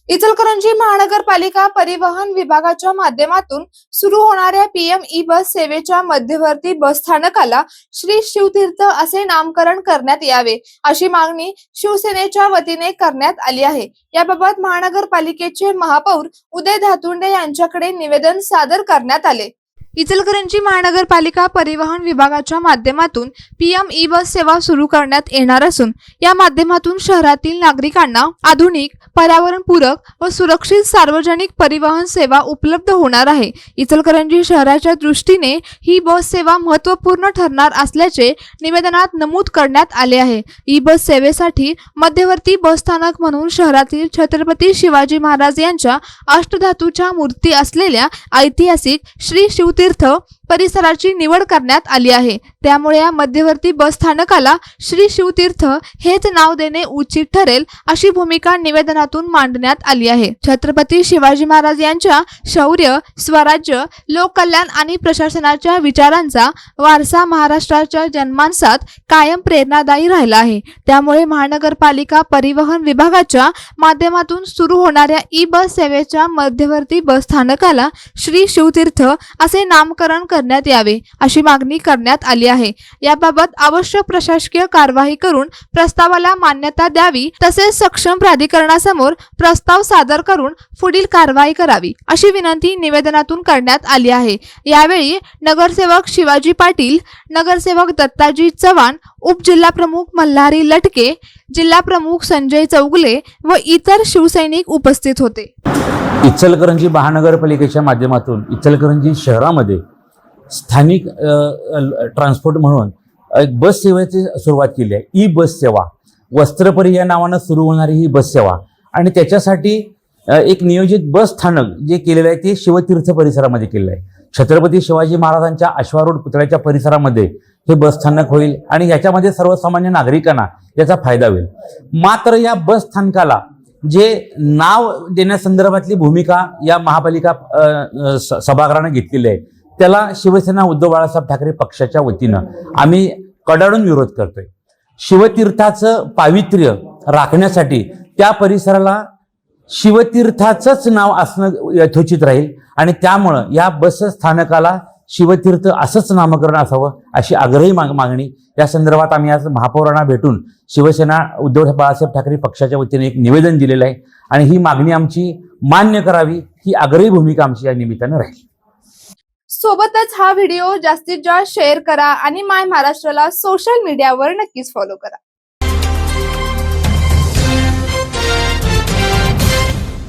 इचलकरंजी महानगरपालिका परिवहन विभागाच्या माध्यमातून सुरू होणाऱ्या पीएम ई बस सेवेच्या मध्यवर्ती बस स्थानकाला श्री शिवतीर्थ असे नामकरण करण्यात यावे अशी मागणी शिवसेनेच्या वतीने करण्यात आली आहे। याबाबत महानगरपालिकेचे महापौर उदय धातुंडे यांच्याकडे निवेदन सादर करण्यात आले। इचलकरंजी महानगरपालिका परिवहन विभागाच्या माध्यमातून पीएम ई बस सेवा सुरू करण्यात येणार असून या माध्यमातून शहरातील नागरिकांना आधुनिक, पर्यावरणपूरक व सुरक्षित सार्वजनिक परिवहन सेवा उपलब्ध होणार आहे। इचलकरंजी शहराच्या दृष्टीने ही बस सेवा महत्त्वपूर्ण ठरणार असल्याचे निवेदनात नमूद करण्यात आले आहे। ई बस सेवेसाठी मध्यवर्ती बस स्थानक म्हणून शहरातील छत्रपती शिवाजी महाराज यांच्या अष्टधातूच्या मूर्ती असलेल्या ऐतिहासिक श्री शिवतीर्थ परिसराची निवड करण्यात आली आहे। त्यामुळे या मध्यवर्ती बस स्थानकाला श्री शिवतीर्थ हेच नाव देणे उचित ठरेल अशी भूमिका निवेदनातून मांडण्यात आली आहे। छत्रपती शिवाजी महाराज यांच्या शौर्य, स्वराज्य, लोककल्याण आणि प्रशासनाच्या विचारांचा वारसा महाराष्ट्राच्या जनमानसात कायम प्रेरणादायी राहिला आहे। त्यामुळे महानगरपालिका परिवहन विभागाच्या माध्यमातून सुरू होणाऱ्या ई बस सेवेच्या मध्यवर्ती बस स्थानकाला श्री शिवतीर्थ असे नामकरण करण्यात यावे अशी मागणी करण्यात आली आहे। याबाबत आवश्यक प्रशासकीय कारवाई करून प्रस्तावाला मान्यता द्यावी, तसेच सक्षम प्राधिकरणासमोर प्रस्ताव सादर करून पुढील कारवाई करावी अशी विनंती निवेदनातून करण्यात आली आहे। यावेळी नगरसेवक शिवाजी पाटील, नगरसेवक दत्ताजी चव्हाण, उपजिल्हाप्रमुख मल्हारी लटके, जिल्हाप्रमुख संजय चौगले व इतर शिवसैनिक उपस्थित होते। इचलकरंजी महानगरपालिकेच्या माध्यमातून इचलकरंजी शहरामध्ये स्थानिक ट्रान्सपोर्ट म्हणून एक बस सेवेची सुरुवात केली आहे। ई बस सेवा, वस्त्रपरी या नावानं सुरू होणारी ही बस सेवा आणि त्याच्यासाठी एक नियोजित बस स्थानक जे केलेलं आहे ते शिवतीर्थ परिसरामध्ये केलेलं आहे। छत्रपती शिवाजी महाराजांच्या अश्वारूढ पुतळ्याच्या परिसरामध्ये हे बस स्थानक होईल आणि याच्यामध्ये सर्वसामान्य नागरिकांना याचा फायदा होईल। मात्र या बस स्थानकाला जे नाव देण्यासंदर्भातली भूमिका या महापालिका सभागृहाने घेतलेली आहे त्याला शिवसेना उद्धव बाळासाहेब ठाकरे पक्षाच्या वतीनं आम्ही कडाडून विरोध करतोय। शिवतीर्थाचं पावित्र्य राखण्यासाठी त्या परिसराला शिवतीर्थाचंच नाव असणं यथोचित राहील आणि त्यामुळं या बस स्थानकाला शिवतीर्थ असंच नामकरण असावं अशी आग्रही मागणी या संदर्भात आम्ही आज महापौरांना भेटून शिवसेना उद्धव बाळासाहेब ठाकरे पक्षाच्या वतीने एक निवेदन दिलेलं आहे आणि ही मागणी आमची मान्य करावी ही आग्रही भूमिका आमची या निमित्तानं राहील। सोबतच हा व्हिडिओ जास्तीत जास्त शेअर करा आणि माय महाराष्ट्राला सोशल मीडियावर नक्कीच फॉलो करा।